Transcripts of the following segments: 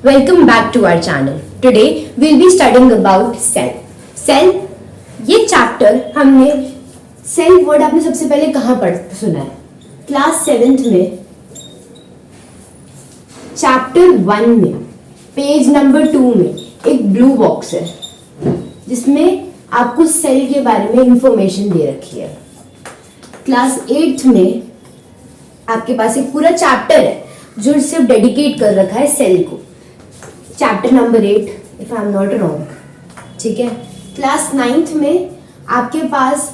Welcome back to our channel. Today we'll be studying about cell. Cell ये chapter हमने cell word आपने सबसे पहले कहाँ पढ़ सुना है? क्लास 7th में चैप्टर 1 में पेज नंबर 2 में एक ब्लू बॉक्स है जिसमें आपको सेल के बारे में इंफॉर्मेशन दे रखी है. क्लास 8th में आपके पास एक पूरा चैप्टर है जो सिर्फ डेडिकेट कर रखा है सेल को. Chapter number 8 if I am not wrong. ठीक है. क्लास 9th में आपके पास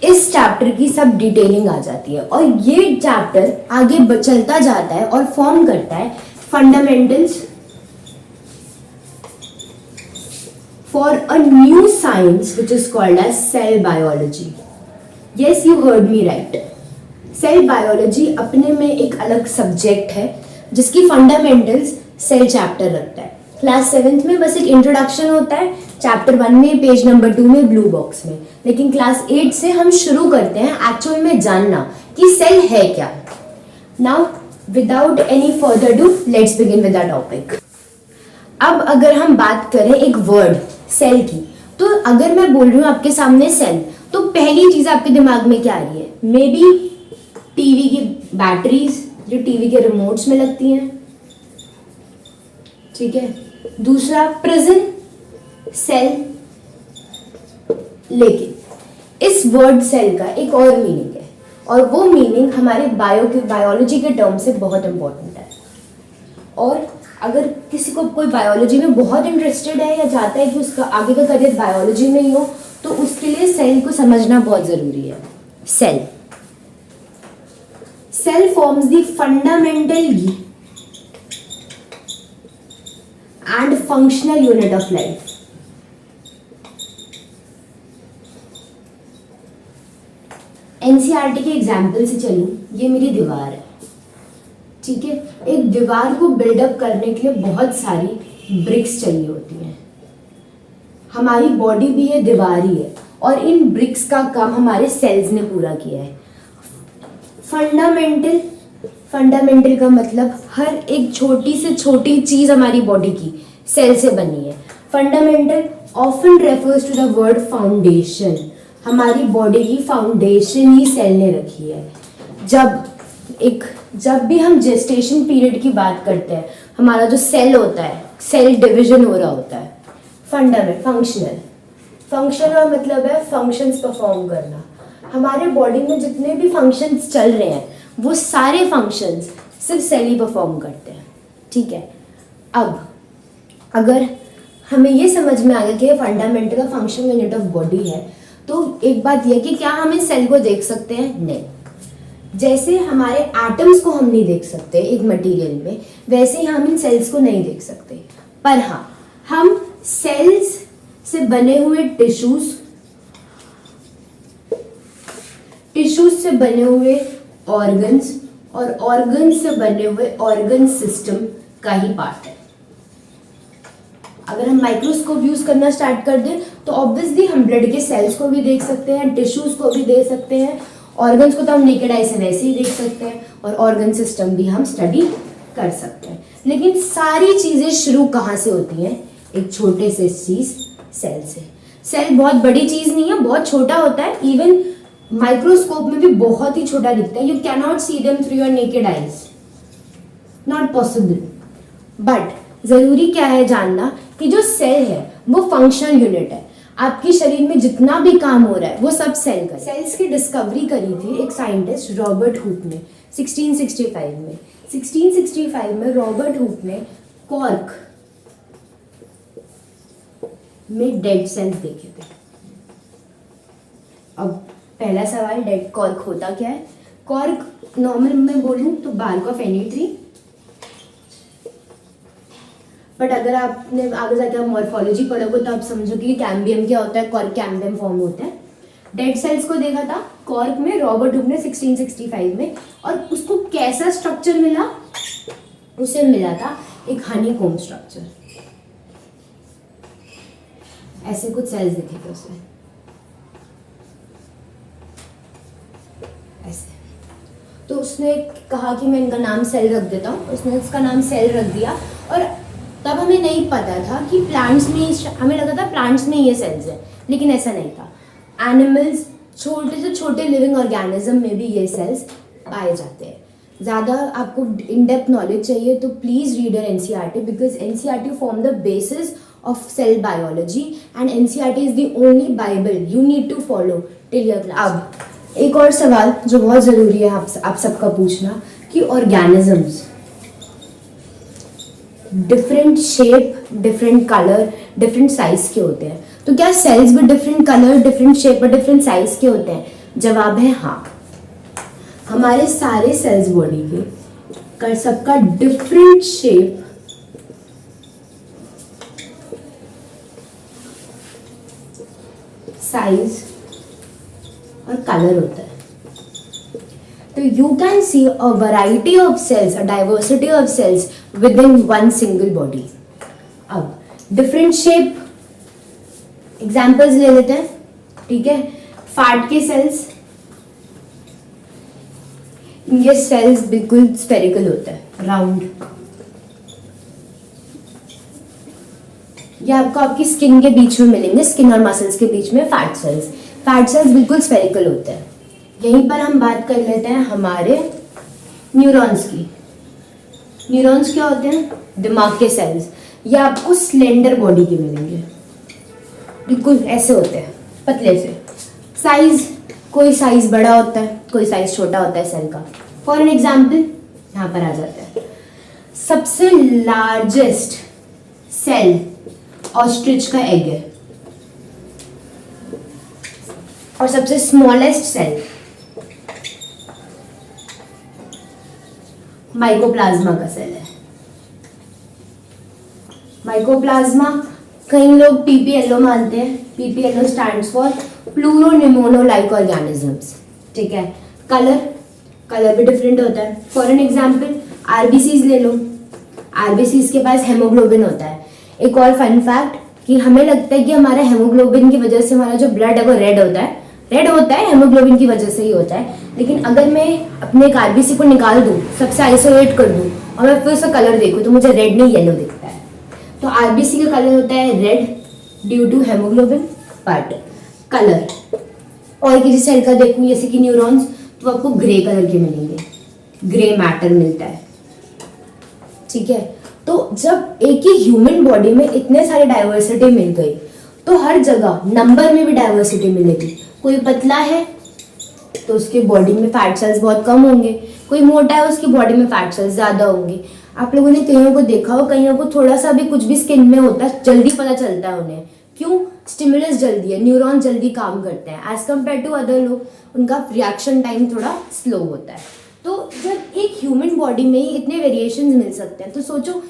इस चैप्टर की सब डिटेलिंग आ जाती है और ये चैप्टर आगे चलता जाता है और फॉर्म करता है fundamentals for a new science which is called as cell biology. Yes, you heard me right. Cell biology अपने में एक अलग सब्जेक्ट है जिसकी फंडामेंटल्स सेल चैप्टर रखता है. क्लास 7th में बस एक इंट्रोडक्शन होता है चैप्टर 1 में पेज नंबर 2 में ब्लू बॉक्स में. लेकिन क्लास 8 से हम शुरू करते हैं एक्चुअल में जानना कि सेल है क्या. Now without any further do let's begin with the topic. अब अगर हम बात करें एक वर्ड सेल की, तो अगर मैं बोल रही हूँ आपके सामने सेल, तो पहली चीज आपके दिमाग में क्या आ रही है? मे बी टीवी की बैटरीज जो टीवी के रिमोट्स में लगती हैं. ठीक है. दूसरा प्रिजन सेल. लेकिन इस वर्ड सेल का एक और मीनिंग है और वो मीनिंग हमारे बायोलॉजी के टर्म से बहुत इंपॉर्टेंट है. और अगर किसी को कोई बायोलॉजी में बहुत इंटरेस्टेड है या चाहता है कि उसका आगे का करियर बायोलॉजी में ही हो, तो उसके लिए सेल को समझना बहुत जरूरी है. Cell forms the fundamental and functional unit of life. NCERT के एग्जाम्पल से चलूं, ये मेरी दीवार है. ठीक है. एक दीवार को बिल्डअप करने के लिए बहुत सारी ब्रिक्स चाहिए होती हैं. हमारी बॉडी भी ये दीवार ही है और इन ब्रिक्स का काम हमारे सेल्स ने पूरा किया है. फंडामेंटल का मतलब हर एक छोटी से छोटी चीज हमारी बॉडी की सेल से बनी है. Fundamental often refers to the word foundation. हमारी बॉडी की फाउंडेशन ही सेल ने रखी है. जब भी हम जेस्टेशन पीरियड की बात करते हैं, हमारा जो सेल होता है, सेल डिवीजन हो रहा होता है. फंक्शनल का मतलब है फंक्शंस परफॉर्म करना. हमारे बॉडी में जितने भी फंक्शंस चल रहे हैं वो सारे फंक्शंस सिर्फ सेल ही परफॉर्म करते हैं. ठीक है. अब अगर हमें ये समझ में आ गया कि फंडामेंटल का फंक्शनल यूनिट ऑफ बॉडी है, तो एक बात यह कि क्या हम इस सेल को देख सकते हैं? नहीं. जैसे हमारे एटम्स को हम नहीं देख सकते एक मटेरियल में, वैसे ही हम इन सेल्स को नहीं देख सकते. पर हाँ, हम सेल्स से बने हुए टिश्यूज से बने हुए ऑर्गन्स और ऑर्गन्स से बने हुए ऑर्गन सिस्टम का ही पार्ट है. अगर हम माइक्रोस्कोप यूज करना स्टार्ट कर दें तो ऑब्वियसली हम ब्लड के सेल्स को भी देख सकते हैं, टिश्यूज को भी देख सकते हैं, ऑर्गन्स को तो हम नेकेड आई से वैसे ही देख सकते हैं और ऑर्गन सिस्टम भी हम स्टडी कर सकते हैं. लेकिन सारी चीजें शुरू कहाँ से होती हैं? एक छोटे से चीज सेल से. सेल बहुत बड़ी चीज नहीं है, बहुत छोटा होता है. इवन माइक्रोस्कोप में भी बहुत ही छोटा दिखता है. You can not see them through your naked eyes, not possible. But जरूरी क्या है जानना कि जो सेल है वो फंक्शनल यूनिट है. आपके शरीर में जितना भी काम हो रहा है वो सब सेल का. सेल्स की डिस्कवरी करी थी एक साइंटिस्ट रॉबर्ट हुक ने 1665 में. 1665 में रॉबर्ट हुक ने कॉर्क में डेड सेल्स देखे थे. अब पहला सवाल, डेड कॉर्क होता क्या है? कॉर्क नॉर्मल में बोलूं तो bark of any tree. But अगर आपने आगे जाकर मॉर्फोलॉजी पढ़ोगे तो आप समझोगे कि कैम्बियम क्या होता है. कॉर्क कैम्बियम फॉर्म होता है. डेड सेल्स को देखा था कॉर्क में रॉबर्ट हुक ने 1665 में. और उसको कैसा स्ट्रक्चर मिला? उसे मिला था एक हनीकॉम्ब स्ट्रक्चर. ऐसे कुछ सेल्स दिखे थे उसमें ऐसे. तो उसने कहा कि मैं इनका नाम सेल रख देता हूँ, उसने उसका नाम सेल रख दिया। और तब हमें नहीं पता था कि प्लांट्स में, हमें लगा था प्लांट्स में ये सेल्स है, लेकिन ऐसा नहीं था। एनिमल्स, छोटे से छोटे लिविंग ऑर्गेनिज्म में भी ये सेल्स पाए जाते हैं। ज़्यादा आपको इन डेप्थ नॉलेज चाहिए तो please read your NCERT, because NCERT form the basis of cell biology and NCERT is the only bible you need to follow till your class. अब एक और सवाल जो बहुत ज़रूरी है आप सबका पूछना, कि organisms different shape, different colour, different size के होते हैं, तो क्या सेल्स भी डिफरेंट कलर, डिफरेंट शेप और डिफरेंट साइज के होते हैं? जवाब है हाँ। हमारे सारे सेल्स बॉडी के सबका डिफरेंट शेप, साइज और कलर होता है। तो you can see a variety of cells, a diversity of cells within one single body. अब different shape examples ले लेते हैं, ठीक है। फैट के सेल्स, ये सेल्स बिल्कुल स्फेरिकल होता है, राउंड। ये आपको आपकी स्किन के बीच में मिलेंगे, स्किन और मसल्स के बीच में फैट सेल्स। फैट सेल्स बिल्कुल स्फेरिकल होते हैं। यहीं पर हम बात कर लेते हैं हमारे न्यूरॉन्स की। न्यूरॉन्स क्या होते हैं? दिमाग के सेल्स। ये आपको स्लेंडर बॉडी के मिलेंगे, बिल्कुल ऐसे होते हैं, पतले से। साइज, कोई साइज बड़ा होता है, कोई साइज छोटा होता है सेल का। फॉर एन एग्जाम्पल यहाँ पर आ जाता है, सबसे लार्जेस्ट सेल ऑस्ट्रिच का एग है, और सबसे स्मॉलेस्ट सेल माइकोप्लाज्मा का सेल है। माइकोप्लाज्मा कई लोग पीपीएलओ मानते हैं। पीपीएलओ स्टैंड्स फॉर प्लूरोनिमोनोलाइक ऑर्गेनिजम्स, ठीक है। कलर भी डिफरेंट होता है। फॉर एन एग्जाम्पल आरबीसीज ले लो, आरबीसीज के पास हेमोग्लोबिन होता है। एक और फन फैक्ट कि हमें लगता है कि हमारा हेमोग्लोबिन की वजह से हमारा जो ब्लड है वो रेड होता है। रेड होता है हेमोग्लोबिन की वजह से ही होता है, लेकिन अगर मैं अपने एक आरबीसी को निकाल दूं, सबसे आइसोलेट कर दूं और मैं फिर उसका कलर देखूं तो मुझे रेड नहीं येलो दिखता है। तो आरबीसी का कलर होता है red due to haemoglobin. But colour और किसी सेल का देखूं जैसे कि न्यूरॉन्स, तो आपको ग्रे कलर के मिलेंगे, ग्रे मैटर मिलता है, ठीक है। तो जब एक ही ह्यूमन बॉडी में इतने सारे डाइवर्सिटी मिल गई तो हर जगह नंबर में भी डाइवर्सिटी मिलेगी। कोई पतला है तो उसके बॉडी में फैट सेल्स बहुत कम होंगे, कोई मोटा है उसकी बॉडी में फैट सेल्स ज्यादा होंगे। आप लोगों ने कईयों को देखा हो, कईयों को थोड़ा सा भी कुछ भी स्किन में होता है जल्दी पता चलता है उन्हें, क्यों? स्टिमुलस जल्दी है, न्यूरॉन जल्दी काम करते हैं एज कम्पेयर टू अदर लोग, उनका रिएक्शन टाइम थोड़ा स्लो होता है। तो जब एक ह्यूमन बॉडी में ही इतने वेरिएशंस मिल सकते हैं तो सोचो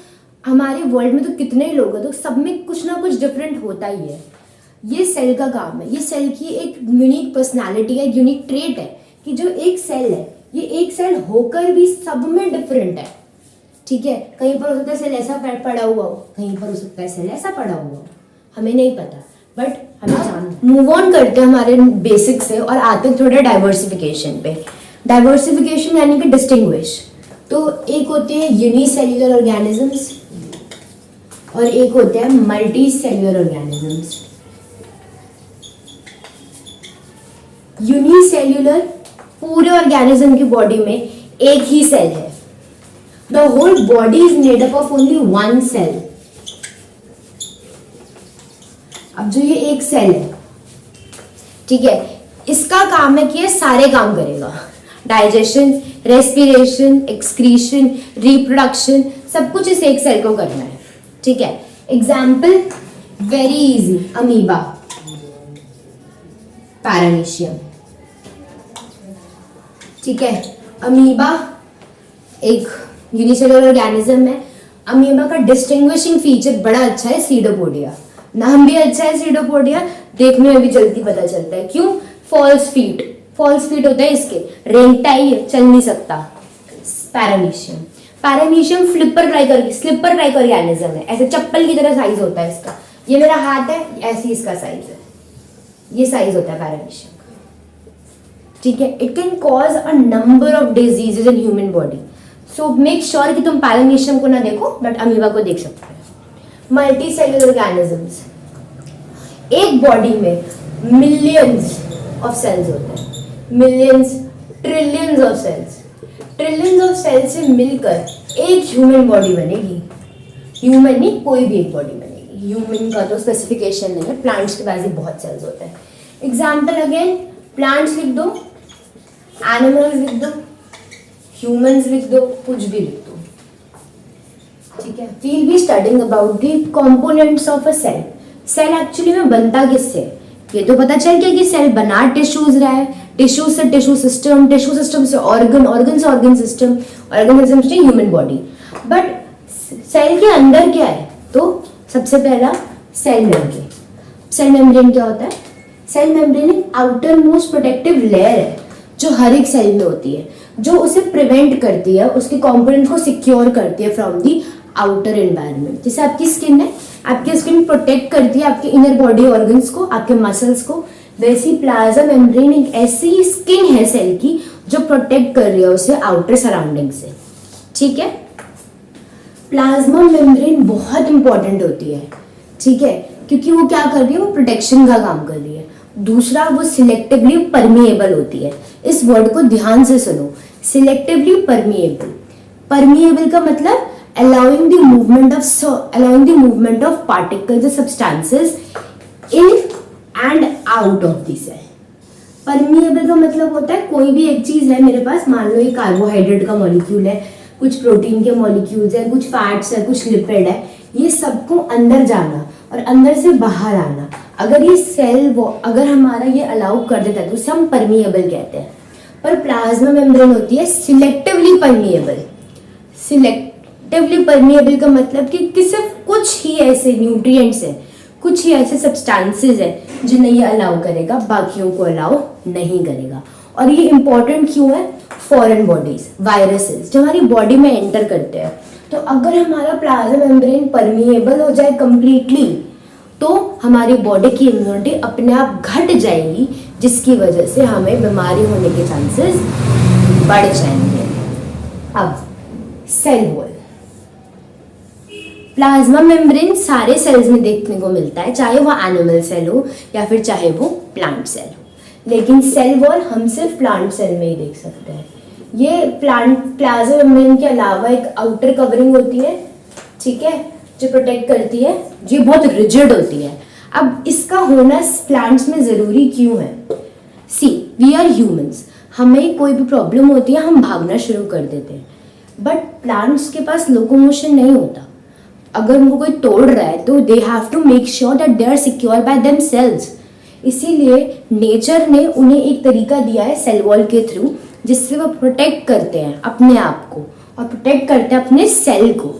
हमारे वर्ल्ड में तो कितने ही लोग हैं, तो सब में कुछ ना कुछ डिफरेंट होता ही है। ये सेल का काम है, ये सेल की एक यूनिक पर्सनालिटी है, यूनिक ट्रेट है कि जो एक सेल है, ये एक सेल होकर भी सब में डिफरेंट है, ठीक है। कहीं पर हो सकता है सेल ऐसा पड़ा हुआ हो, कहीं पर हो सकता है सेल ऐसा पड़ा हुआ हो, हमें नहीं पता, बट हमें जानना। मूव ऑन करते हैं हमारे बेसिक से और आते हैं थोड़े डाइवर्सिफिकेशन पे। डाइवर्सिफिकेशन यानी कि डिस्टिंग्विश। तो एक होते हैं यूनिसेल्युलर ऑर्गेनिजम्स और एक होते हैं मल्टी सेल्युलर ऑर्गेनिजम्स। यूनिसेल्युलर, पूरे ऑर्गेनिज्म की बॉडी में एक ही सेल है। The whole body is made up of only one cell. अब जो ये एक सेल है, ठीक है, इसका काम है कि ये सारे काम करेगा, डाइजेशन, रेस्पिरेशन, एक्सक्रीशन, रिप्रोडक्शन, सब कुछ इस एक सेल को करना है, ठीक है। Example very easy, amoeba, paramecium, ठीक है। अमीबा एक यूनिसेलुलर ऑर्गेनिज्म है। अमीबा का डिस्टिंग्विशिंग फीचर बड़ा अच्छा है, सीडोपोडिया। नाम भी अच्छा है सीडोपोडिया, देखने में भी जल्दी पता चलता है। क्यों? फॉल्स फीट, फॉल्स फीट होता है इसके, रेंगटा ही है, चल नहीं सकता। Paramecium, paramecium slipper like organism है, ऐसे चप्पल की तरह साइज होता है इसका। ये मेरा हाथ है, ऐसी इसका साइज है, ये साइज होता है पैरामीशियम का। ठीक है, it can cause a number of diseases in human body. So make sure कि तुम पैरामीशियम को ना देखो बट अमीबा को देख सकते हो। मल्टी सेल्युलर ऑर्गेनिजम्स, एक बॉडी में मिलियंस ऑफ सेल्स होते हैं, millions trillions of cells, trillions of cells से मिलकर एक ह्यूमन बॉडी बनेगी। ह्यूमन नहीं, कोई भी एक बॉडी बनेगी। ह्यूमन का तो स्पेसिफिकेशन नहीं है, प्लांट्स के पास ही बहुत सेल्स होते हैं। एग्जाम्पल अगेन, प्लांट्स लिख दो, एनिमल्स लिख दो, ह्यूमंस लिख दो, कुछ भी लिख दो, ठीक है। We'll be studying about the components of a cell. Cell actually में बनता किससे, ये तो पता चल गया कि सेल बना टिश्यूज रहा है, टिश्यूज से टिश्यू सिस्टम, टिश्यू सिस्टम से ऑर्गन, ऑर्गन से ऑर्गन सिस्टम, ऑर्गन सिस्टम से ह्यूमन बॉडी। बट सेल के अंदर क्या है, तो सबसे पहला सेल मेम्ब्रेन। सेल मेम्ब्रेन क्या होता है, सेल मेम्ब्रेन एक आउटर मोस्ट प्रोटेक्टिव लेयर है जो हर एक सेल में होती है, जो उसे प्रिवेंट करती है, उसके कंपोनेंट को सिक्योर करती है फ्रॉम दी आउटर एनवायरनमेंट। जैसे आपकी स्किन है, आपकी स्किन प्रोटेक्ट करती है आपके इनर बॉडी ऑर्गन्स को, आपके मसल्स को, वैसी प्लाज्मा मेम्ब्रेन एक ऐसी स्किन है सेल की जो प्रोटेक्ट कर रही है उसे आउटर सराउंडिंग से, ठीक है। प्लाज्मा मेम्ब्रेन बहुत इंपॉर्टेंट होती है, ठीक है, क्योंकि वो क्या कर रही है, वो प्रोटेक्शन का काम कर रही है। दूसरा, वो सिलेक्टिवली परमिएबल होती है। इस वर्ड को ध्यान से सुनो, सिलेक्टिवली परमिएबल। परमिएबल का मतलब allowing the movement of particles or substances in and out of the cell। Permeable का मतलब होता है कोई भी एक चीज है मेरे पास, मान लो ये कार्बोहाइड्रेट का मॉलिक्यूल है, कुछ प्रोटीन के मॉलिक्यूल्स है, कुछ फैट्स है, कुछ लिपिड है, ये सबको अंदर जाना और अंदर से बाहर आना, अगर ये सेल अगर हमारा ये अलाउ कर देता है तो उसे हम परमिएबल कहते हैं। पर प्लाज्मा मेम्ब्रेन होती है सिलेक्टिवली परमिएबल। सिलेक्टिवली परमिएबल का मतलब कि सिर्फ कुछ ही ऐसे न्यूट्रिएंट्स है, कुछ ही ऐसे सब्सटेंसेस है जिन्हें ये अलाउ करेगा, बाकियों को अलाउ नहीं करेगा। और ये इंपॉर्टेंट क्यों है, फॉरेन बॉडीज, वायरसेस जो हमारी बॉडी में एंटर करते हैं, तो अगर हमारा प्लाज्मा मेम्ब्रेन परमिएबल हो जाए कंप्लीटली तो हमारी बॉडी की इम्यूनिटी अपने आप घट जाएगी, जिसकी वजह से हमें बीमारी होने के चांसेस बढ़ जाएंगे। अब सेल वॉल, प्लाज्मा मेम्ब्रेन सारे सेल्स में देखने को मिलता है, चाहे वो एनिमल सेल हो या फिर चाहे वो प्लांट सेल हो, लेकिन सेल वॉल हम सिर्फ प्लांट सेल में ही देख सकते हैं। ये प्लाज्मा मेम्ब्रेन के अलावा एक आउटर कवरिंग होती है, ठीक है, जो प्रोटेक्ट करती है, जो बहुत रिजिड होती है। अब इसका होना प्लांट्स में जरूरी क्यों है, सी वी आर ह्यूमंस, हमें कोई भी प्रॉब्लम होती है हम भागना शुरू कर देते हैं, बट प्लांट्स के पास लोकोमोशन नहीं होता। अगर उनको कोई तोड़ रहा है तो they have to make sure that they are secure by themselves. इसीलिए नेचर ने उन्हें एक तरीका दिया है सेल वॉल के थ्रू, जिससे वो प्रोटेक्ट करते हैं अपने आप को और प्रोटेक्ट करते हैं अपने सेल को।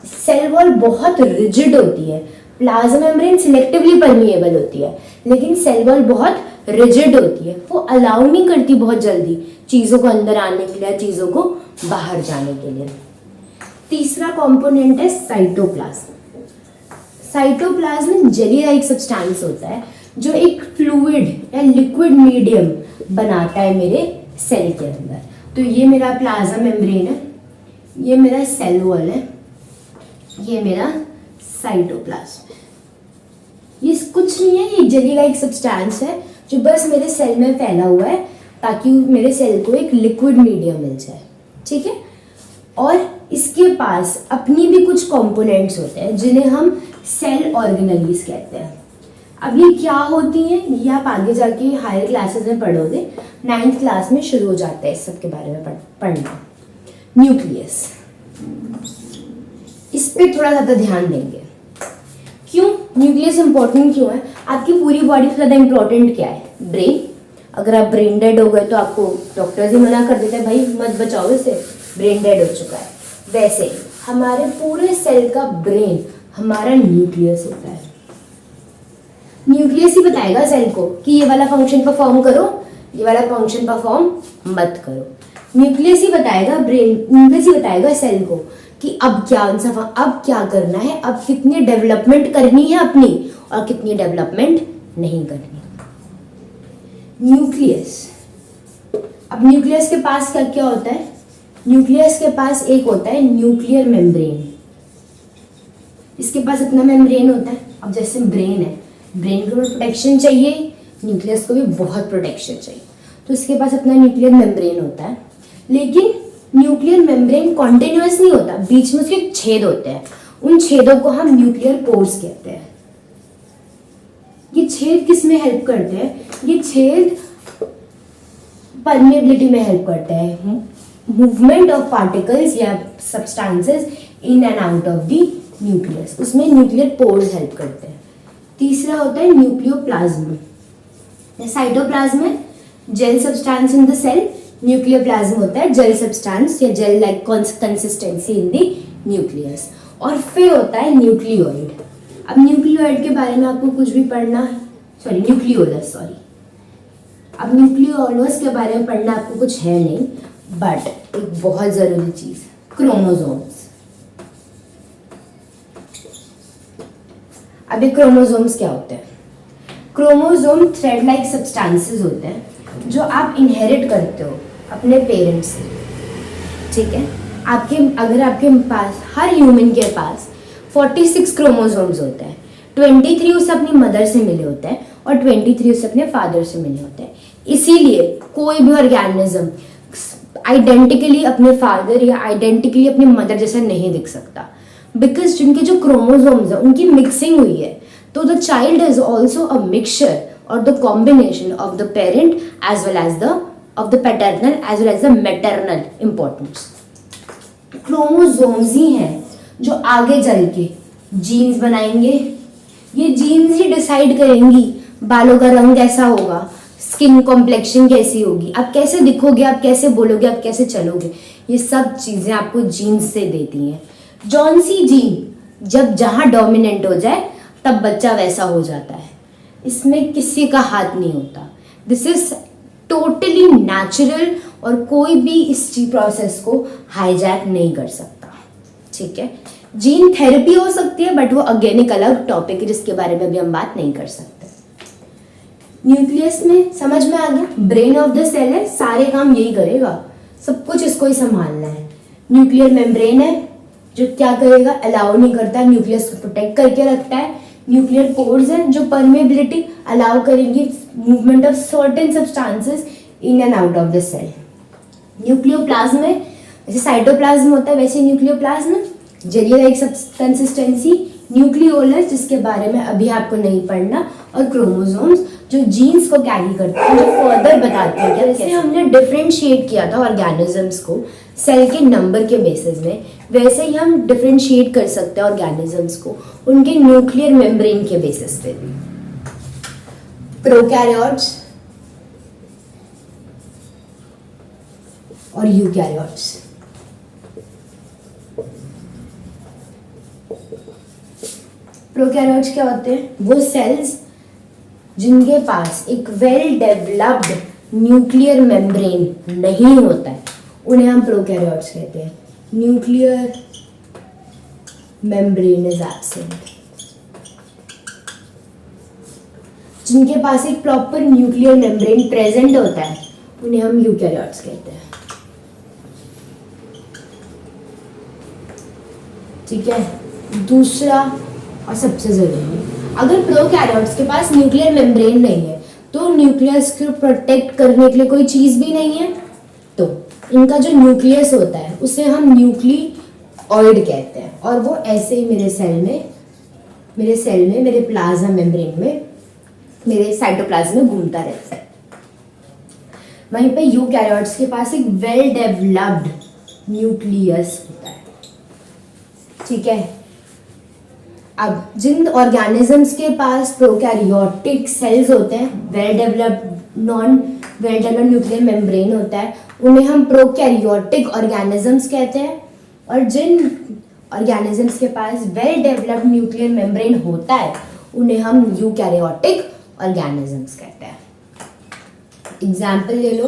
सेल वॉल बहुत रिजिड होती है, प्लाज्मा मेम्ब्रेन सिलेक्टिवली परमिएबल होती है, लेकिन सेल वॉल बहुत रिजिड होती है, वो अलाउ नहीं करती बहुत जल्दी चीज़ों को अंदर आने के लिए, चीज़ों को बाहर जाने के लिए। तीसरा कंपोनेंट है cytoplasm. Cytoplasm jelly like substance होता है जो एक फ्लूइड या लिक्विड मीडियम बनाता है मेरे सेल के अंदर। तो ये मेरा प्लाज्मा मेम्ब्रेन है, ये मेरा सेल वॉल है, ये मेरा साइटोप्लाज्म। ये कुछ नहीं है, ये जेली लाइक सब्सटेंस है जो बस मेरे सेल में फैला हुआ है ताकि मेरे सेल को एक लिक्विड मीडियम मिल जाए, ठीक है। और इसके पास अपनी भी कुछ कंपोनेंट्स होते हैं जिन्हें हम सेल ऑर्गेनेलीज कहते हैं। अब ये क्या होती हैं ये आप आगे जाके हायर क्लासेस में पढ़ोगे, 9th क्लास में शुरू हो जाता है इस सब के बारे में पढ़ना। न्यूक्लियस, इस पे थोड़ा ज़्यादा ध्यान देंगे। क्यों न्यूक्लियस इंपॉर्टेंट क्यों है, आपकी पूरी बॉडी से ज़्यादा इंपॉर्टेंट क्या है, ब्रेन। अगर आप ब्रेन डेड हो गए तो आपको डॉक्टर्स ही मना कर देते हैं, भाई मत बचाओ इसे, ब्रेन डेड हो चुका है। वैसे हमारे पूरे सेल का ब्रेन हमारा न्यूक्लियस होता है। न्यूक्लियस ही बताएगा सेल को कि ये वाला फंक्शन परफॉर्म करो, ये वाला फंक्शन परफॉर्म मत करो। न्यूक्लियस ही बताएगा न्यूक्लियस ही बताएगा सेल को कि अब क्या करना है, अब कितनी डेवलपमेंट करनी है अपनी और कितनी डेवलपमेंट नहीं करनी। न्यूक्लियस अब न्यूक्लियस के पास क्या क्या होता है? न्यूक्लियस के पास एक होता है न्यूक्लियर मेम्ब्रेन। इसके पास अपना मेम्ब्रेन होता है। अब जैसे ब्रेन है, ब्रेन को भी प्रोटेक्शन चाहिए, न्यूक्लियस को भी बहुत प्रोटेक्शन चाहिए, तो इसके पास अपना न्यूक्लियर मेम्ब्रेन होता है। लेकिन न्यूक्लियर मेम्ब्रेन कॉन्टिन्यूअस नहीं होता, बीच में उसके छेद होते हैं। उन छेदों को हम न्यूक्लियर पोर्स कहते हैं। ये छेद किस में हेल्प करते हैं? ये छेद परमेबिलिटी में हेल्प करते हैं, मूवमेंट ऑफ पार्टिकल्स या substances in and out of the nucleus, उसमें न्यूक्लियर पोर्स हेल्प करते हैं। तीसरा होता है न्यूक्लियोप्लाज्म। साइटोप्लाज्म है gel substance in the cell, nucleoplasm होता है जेल सब्सटेंस या gel like consistency in the nucleus. और फिर होता है न्यूक्लियोइड। अब न्यूक्लियोइड के बारे में आपको कुछ भी पढ़ना है, सॉरी न्यूक्लियोलस, सॉरी अब न्यूक्लियोलस के बारे में पढ़ना आपको कुछ है नहीं, बट एक बहुत जरूरी चीज, क्रोमोसोम्स। अब ये क्रोमोसोम्स क्या होते हैं? क्रोमोसोम थ्रेड लाइक सब्सटेंसेस होते हैं जो आप इनहेरिट करते हो अपने पेरेंट्स से, ठीक है। अगर आपके पास, हर ह्यूमन के पास 46 क्रोमोसोम्स होते हैं। 23 उसे अपनी मदर से मिले होते हैं और 23 उसे अपने फादर से मिले होते हैं। इसीलिए कोई भी ऑर्गेनिज्म आइडेंटिकली अपने फादर या आइडेंटिकली अपनी मदर जैसा नहीं दिख सकता, बिकॉज जिनके जो क्रोमोसोम्स है उनकी मिक्सिंग हुई है। तो the child is also a mixture or the combination of the parent as well as the of the paternal as well as the maternal importance. Chromosomes ही हैं जो आगे चल के जीन्स बनाएंगे। ये जीन्स ही डिसाइड करेंगी बालों का रंग कैसा होगा, स्किन कॉम्प्लेक्शन कैसी होगी, आप कैसे दिखोगे, आप कैसे बोलोगे, आप कैसे चलोगे। ये सब चीजें आपको जीन्स से देती हैं। जौन सी जीन जब जहां डोमिनेंट हो जाए तब बच्चा वैसा हो जाता है। इसमें किसी का हाथ नहीं होता। दिस इज टोटली नेचुरल और कोई भी इस प्रोसेस को हाईजैक नहीं कर सकता, ठीक है। जीन थेरेपी हो सकती है, बट वो अगेन एक अलग टॉपिक है जिसके बारे में अभी हम बात नहीं कर सकते। न्यूक्लियस में समझ में आ गया, ब्रेन ऑफ द सेल है, सारे काम यही करेगा, सब कुछ इसको ही संभालना है। न्यूक्लियर मेम्ब्रेन है जो क्या करेगा, अलाउ नहीं करता, न्यूक्लियस को प्रोटेक्ट करके रखता है। न्यूक्लियर पोर्स है जो परमेबिलिटी अलाउ करेंगे movement of certain substances in and out of the cell. Nucleoplasm है, जैसे साइटोप्लाज्म होता है वैसे nucleoplasm, jelly like consistency, nucleolus जिसके बारे में अभी आपको नहीं पढ़ना, और क्रोमोसोम्स जो जीन्स को कैरी करते हैं, जो फर्दर बताते हैं कि जैसे हमने डिफरेंशिएट किया था ऑर्गेनिजम्स को सेल के नंबर के बेसिस में, वैसे ही हम डिफरेंशिएट कर सकते हैं ऑर्गेनिजम्स को उनके न्यूक्लियर मेम्ब्रेन के बेसिस पे भी। प्रोकैरियोट्स और यूकैरियोट्स। प्रोकैरियोट्स क्या होते हैं? वो सेल्स जिनके पास एक वेल डेवलप्ड न्यूक्लियर मेम्ब्रेन नहीं होता है, उन्हें हम प्रोकैरियोट्स कहते हैं। Nuclear membrane is absent. जिनके पास एक प्रॉपर न्यूक्लियर मेम्ब्रेन प्रेजेंट होता है उन्हें हम यूकैरियोट्स कहते हैं, ठीक है। दूसरा और सबसे जरूरी, अगर प्रोकैरियोट्स के पास न्यूक्लियर मेम्ब्रेन नहीं है तो न्यूक्लियस को प्रोटेक्ट करने के लिए कोई चीज भी नहीं है, तो इनका जो न्यूक्लियस होता है उसे हम न्यूक्लियोइड कहते हैं। और वो ऐसे ही मेरे सेल में मेरे प्लाज्मा मेम्ब्रेन में, मेरे साइटोप्लाज्म में घूमता रहता है। वहीं पे यूकैरियोट्स के पास एक वेल डेवलप्ड न्यूक्लियस होता है, ठीक है। अब जिन ऑर्गेनिजम्स के पास प्रोकैरियोटिक सेल्स होते हैं, वेल डेवलप्ड न्यूक्लियर मेम्ब्रेन होता है, उन्हें हम प्रोकैरियोटिक ऑर्गेनिजम्स कहते हैं। और जिन ऑर्गेनिजम्स के पास वेल डेवलप्ड न्यूक्लियर मेम्ब्रेन होता है उन्हें हम यूकैरियोटिक ऑर्गेनिजम्स कहते हैं। एग्जाम्पल ले लो,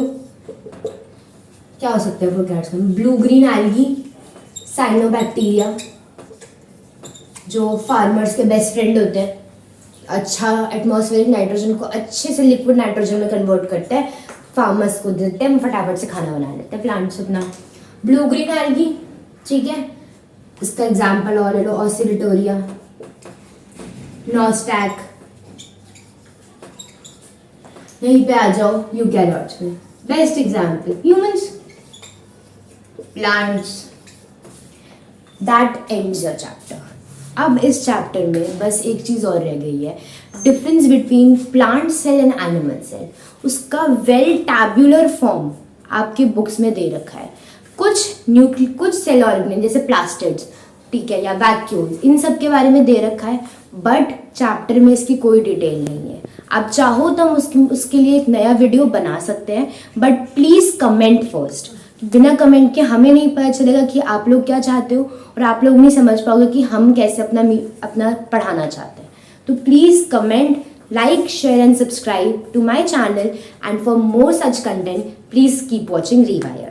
क्या हो सकते हैं प्रोकैरियोट्स में? ब्लू ग्रीन एल्गी, साइनोबैक्टीरिया जो फार्मर्स के बेस्ट फ्रेंड होते हैं, अच्छा एटमॉस्फेरिक नाइट्रोजन को अच्छे से लिक्विड नाइट्रोजन में कन्वर्ट करता है, फार्मर्स को देते हैं, फटाफट से खाना बना लेते हैं प्लांट्स अपना। ब्लू ग्रीन एल्गी, ठीक है, इसका एग्जाम्पल और ले लो, ऑसिलिटोरिया, नॉस्टैक, यहीं पे आ जाओ यूकैरियोट्स में। Best example humans, plants. That ends your chapter. अब इस चैप्टर में बस एक चीज़ और रह गई है, difference between plant cell and animal cell. उसका वेल टैब्यूलर फॉर्म आपके बुक्स में दे रखा है। कुछ सेल ऑर्गेनेल जैसे प्लास्टिड्स, ठीक है, या वैक्यूल्स, इन सब के बारे में दे रखा है, बट चैप्टर में इसकी कोई डिटेल नहीं है। आप चाहो तो हम उसके लिए एक नया वीडियो बना सकते हैं, बट प्लीज़ कमेंट फर्स्ट। बिना कमेंट के हमें नहीं पता चलेगा कि आप लोग क्या चाहते हो, और आप लोग नहीं समझ पाओगे कि हम कैसे अपना पढ़ाना चाहते हैं। तो please comment, like, share and subscribe to my channel, and for more such content please keep watching Rewire.